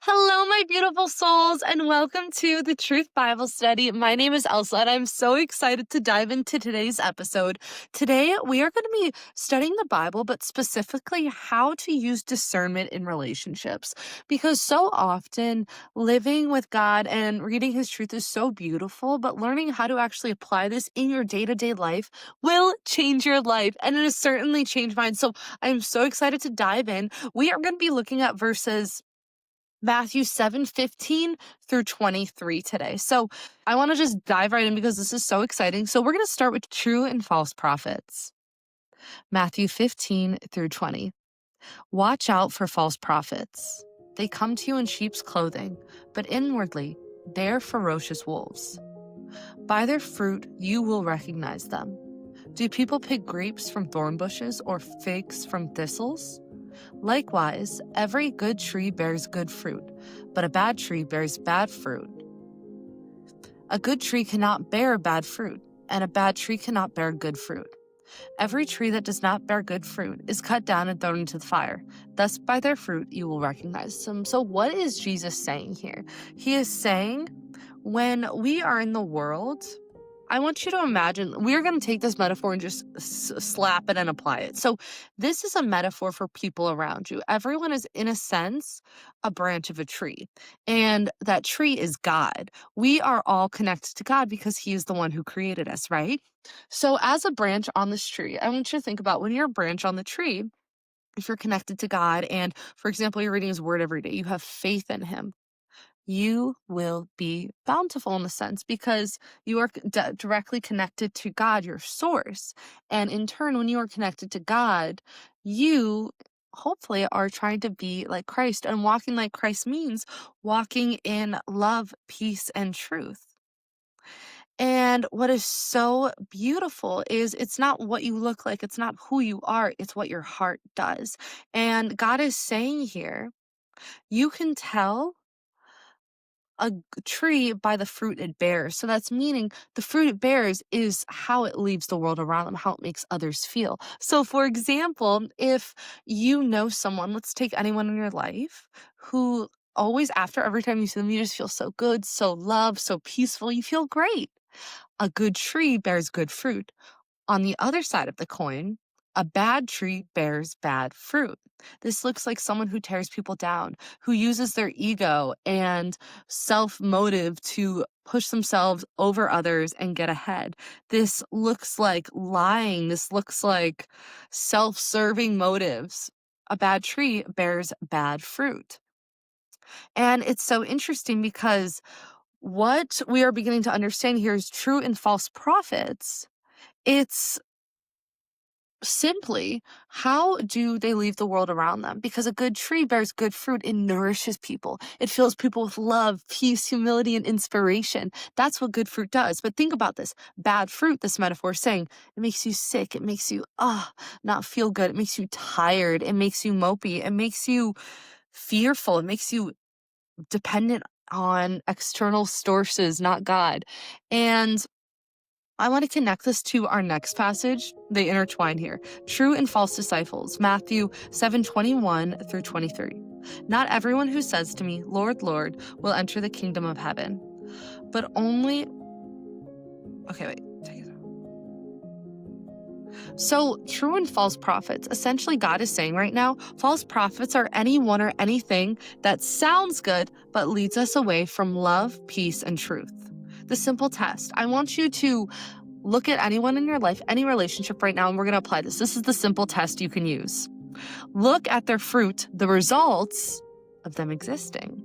Hello, my beautiful souls, and welcome to the Truth Bible Study. My name is Elsa, and I'm so excited to dive into today's episode. Today, we are going to be studying the Bible, but specifically how to use discernment in relationships. Because so often, living with God and reading His truth is so beautiful, but learning how to actually apply this in your day to day life will change your life, and it has certainly changed mine. So, I'm so excited to dive in. We are going to be looking at verses Matthew 7:15 through 23 today. So I want to just dive right in because this is so exciting. So we're going to start with true and false prophets. Matthew 15 through 20. Watch out for false prophets. They come to you in sheep's clothing, but inwardly they're ferocious wolves. By their fruit you will recognize them. Do people pick grapes from thorn bushes or figs from thistles? Likewise, every good tree bears good fruit, but a bad tree bears bad fruit. A good tree cannot bear bad fruit, and a bad tree cannot bear good fruit. Every tree that does not bear good fruit is cut down and thrown into the fire. Thus, by their fruit, you will recognize them. So, what is Jesus saying here? He is saying, when we are in the world, I want you to imagine, we're going to take this metaphor and just slap it and apply it. So this is a metaphor for people around you. Everyone is, in a sense, a branch of a tree, and that tree is God. We are all connected to God because He is the one who created us, right? So as a branch on this tree, I want you to think about when you're a branch on the tree, if you're connected to God and, for example, you're reading His word every day, you have faith in Him, you will be bountiful in a sense because you are directly connected to God, your source. And in turn, when you are connected to God, you hopefully are trying to be like Christ. And walking like Christ means walking in love, peace, and truth. And what is so beautiful is it's not what you look like, it's not who you are, it's what your heart does. And God is saying here, you can tell tree by the fruit it bears. So that's meaning the fruit it bears is how it leaves the world around them, how it makes others feel. So, for example, if you know someone, let's take anyone in your life who always, after every time you see them, you just feel so good, so loved, so peaceful, you feel great. A good tree bears good fruit. On the other side of the coin, a bad tree bears bad fruit. This looks like someone who tears people down, who uses their ego and self motive to push themselves over others and get ahead. This looks like lying. This looks like self serving motives. A bad tree bears bad fruit. And it's so interesting because what we are beginning to understand here is true and false prophets. It's simply, how do they leave the world around them? Because a good tree bears good fruit. It nourishes people. It fills people with love, peace, humility, and inspiration. That's what good fruit does. But think about this. Bad fruit, this metaphor is saying, it makes you sick. It makes you, not feel good. It makes you tired. It makes you mopey. It makes you fearful. It makes you dependent on external sources, not God. And I want to connect this to our next passage. They intertwine here. True and false disciples, Matthew 7:21 through 23. Not everyone who says to me, Lord, Lord, will enter the kingdom of heaven, but only. Okay, wait. Take it out. So, true and false prophets. Essentially, God is saying right now, false prophets are anyone or anything that sounds good, but leads us away from love, peace, and truth. The simple test. I want you to look at anyone in your life, any relationship right now, and we're going to apply this. This is the simple test you can use. Look at their fruit, the results of them existing.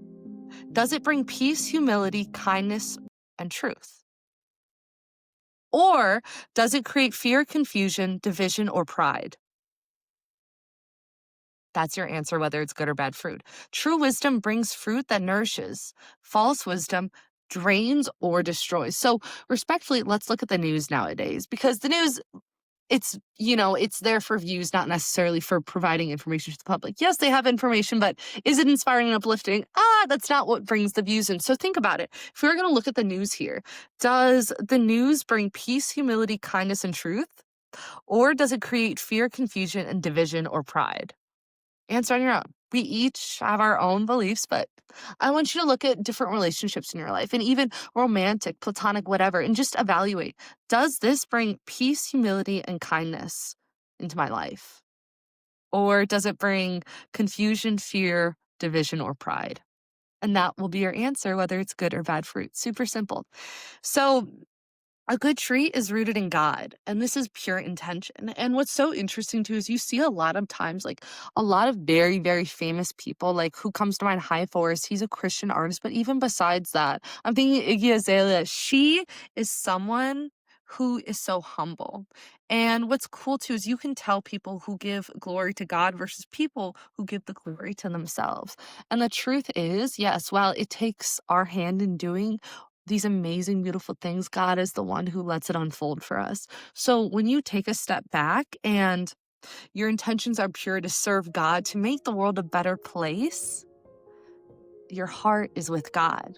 Does it bring peace, humility, kindness, and truth? Or does it create fear, confusion, division, or pride? That's your answer, whether it's good or bad fruit. True wisdom brings fruit that nourishes. False wisdom drains or destroys. So respectfully, let's look at the news nowadays, because the news, it's there for views, not necessarily for providing information to the public. Yes, they have information, but is it inspiring and uplifting? That's not what brings the views in. So think about it. If we're going to look at the news here, does the news bring peace, humility, kindness, and truth? Or does it create fear, confusion, and division or pride? Answer on your own. We each have our own beliefs, but I want you to look at different relationships in your life and even romantic, platonic, whatever, and just evaluate, does this bring peace, humility, and kindness into my life? Or does it bring confusion, fear, division, or pride? And that will be your answer, whether it's good or bad fruit. Super simple. So, a good tree is rooted in God, and this is pure intention. And what's so interesting too is you see a lot of times, like a lot of very, very famous people, like who comes to mind, High Forest, he's a Christian artist, but even besides that, I'm thinking Iggy Azalea, she is someone who is so humble. And what's cool too is you can tell people who give glory to God versus people who give the glory to themselves. And the truth is, yes, while it takes our hand in doing these amazing, beautiful things, God is the one who lets it unfold for us. So when you take a step back and your intentions are pure to serve God, to make the world a better place, your heart is with God.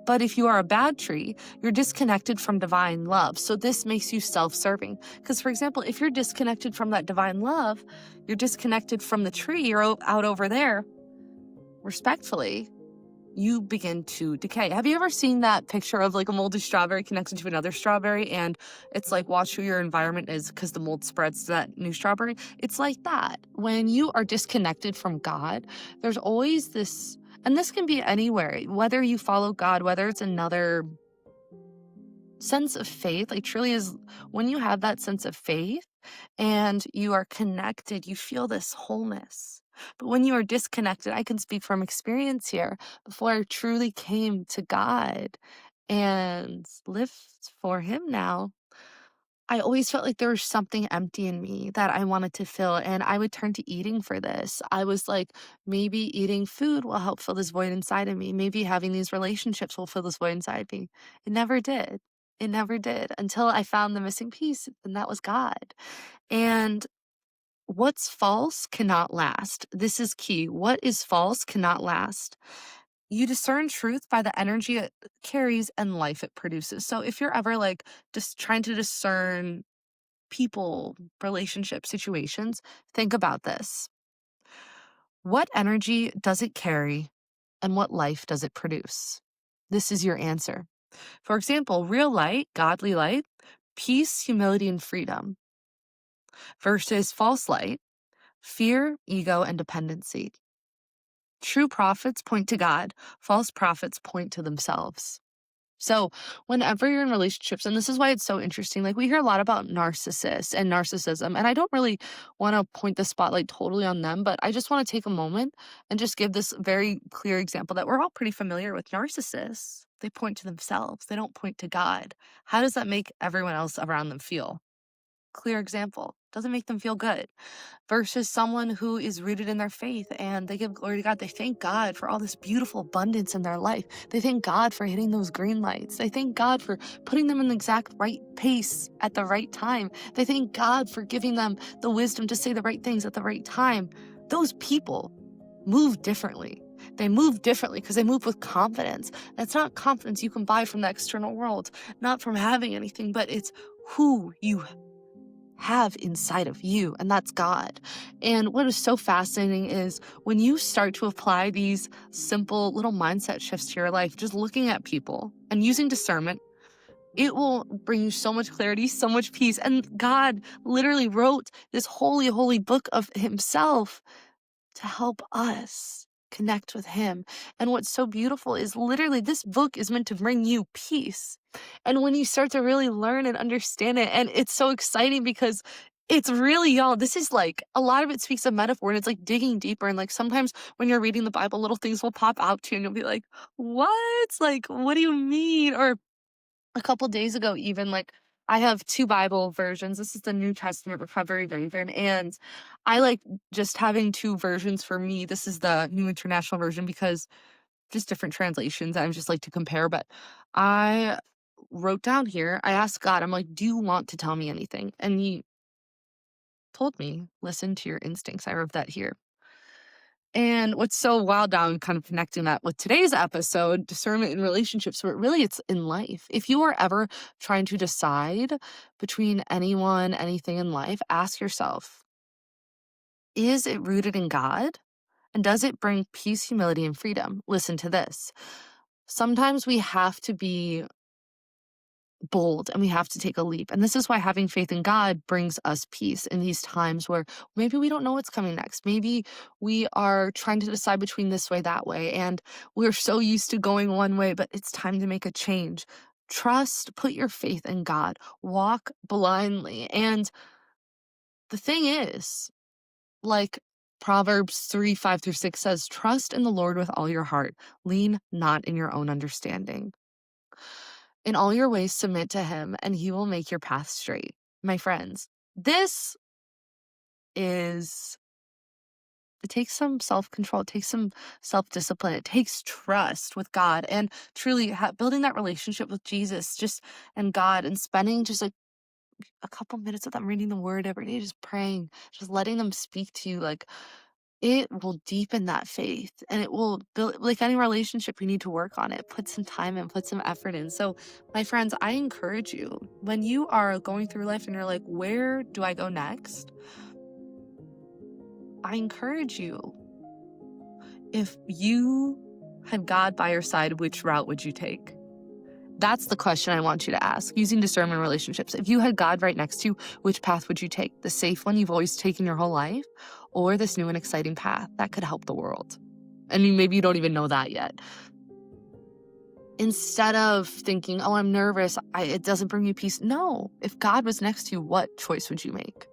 But if you are a bad tree, you're disconnected from divine love. So this makes you self-serving. Because, for example, if you're disconnected from that divine love, you're disconnected from the tree, you're out over there, respectfully, you begin to decay. Have you ever seen that picture of like a moldy strawberry connected to another strawberry? And it's like, watch who your environment is because the mold spreads to that new strawberry. It's like that. When you are disconnected from God, there's always this, and this can be anywhere, whether you follow God, whether it's another sense of faith, like truly is when you have that sense of faith and you are connected, you feel this wholeness. But when you are disconnected, I can speak from experience here. Before I truly came to God and lived for Him now, I always felt like there was something empty in me that I wanted to fill, and I would turn to eating for this. I was like, maybe eating food will help fill this void inside of me. Maybe having these relationships will fill this void inside of me. It never did. It never did until I found the missing piece, and that was God. And what's false cannot last. This is key. What is false cannot last. You discern truth by the energy it carries and life it produces. So if you're ever like just trying to discern people, relationship situations, think about this. What energy does it carry and what life does it produce? This is your answer. For example, real light, godly light, peace, humility, and freedom versus false light, fear, ego, and dependency. True prophets point to God, false prophets point to themselves. So, whenever you're in relationships, and this is why it's so interesting, like we hear a lot about narcissists and narcissism, and I don't really want to point the spotlight totally on them, but I just want to take a moment and just give this very clear example that we're all pretty familiar with. Narcissists, they point to themselves, they don't point to God. How does that make everyone else around them feel? Clear example. Doesn't make them feel good versus someone who is rooted in their faith and they give glory to God. They thank God for all this beautiful abundance in their life. They thank God for hitting those green lights. They thank God for putting them in the exact right pace at the right time. They thank God for giving them the wisdom to say the right things at the right time. Those people move differently. They move differently because they move with confidence. That's not confidence you can buy from the external world, not from having anything, but it's who you have inside of you, and that's God. And what is so fascinating is when you start to apply these simple little mindset shifts to your life, just looking at people and using discernment, it will bring you so much clarity, so much peace. And God literally wrote this holy, holy book of Himself to help us connect with Him. And what's so beautiful is literally this book is meant to bring you peace. And when you start to really learn and understand it, and it's so exciting because it's really, y'all, this is like a lot of it speaks of metaphor and it's like digging deeper. And like sometimes when you're reading the Bible, little things will pop out to you and you'll be like, what? Like, what do you mean? Or a couple days ago, even like I have two Bible versions. This is the New Testament Recovery Version, and I like just having two versions for me. This is the New International Version because just different translations. I just like to compare, but I wrote down here, I asked God, I'm like, do you want to tell me anything? And He told me, listen to your instincts. I wrote that here. And what's so wild now, and kind of connecting that with today's episode, discernment in relationships, but really it's in life. If you are ever trying to decide between anyone, anything in life, ask yourself, Is it rooted in God? And does it bring peace, humility, and freedom? Listen to this. Sometimes we have to be bold and we have to take a leap. And this is why having faith in God brings us peace in these times where maybe we don't know what's coming next. Maybe we are trying to decide between this way, that way, and we're so used to going one way, but it's time to make a change. Trust, put your faith in God, walk blindly. And the thing is, like Proverbs 3 5 through 6 says, trust in the Lord with all your heart, lean not in your own understanding. In all your ways, submit to him, and he will make your path straight. My friends, this is, it takes some self control, it takes some self discipline, it takes trust with God, and truly building that relationship with Jesus, just and God, and spending just like a couple minutes with them, reading the word every day, just praying, just letting them speak to you. Like, it will deepen that faith and it will build, like any relationship, you need to work on it, put some time in, put some effort in. So, my friends, I encourage you when you are going through life and you're like, where do I go next? I encourage you, if you had God by your side, which route would you take? That's the question I want you to ask using discernment relationships. If you had God right next to you, which path would you take? The safe one you've always taken your whole life, or this new and exciting path that could help the world? And maybe you don't even know that yet. Instead of thinking, oh, I'm nervous, it doesn't bring you peace. No, if God was next to you, what choice would you make?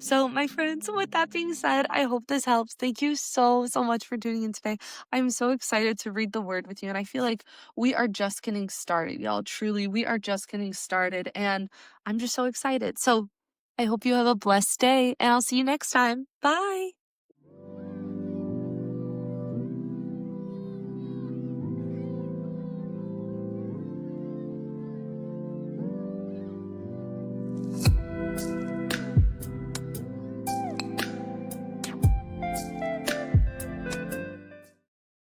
So, my friends, with that being said, I hope this helps. Thank you so, so much for tuning in today. I'm so excited to read the word with you. And I feel like we are just getting started, y'all. Truly, we are just getting started. And I'm just so excited. So, I hope you have a blessed day, and I'll see you next time. Bye.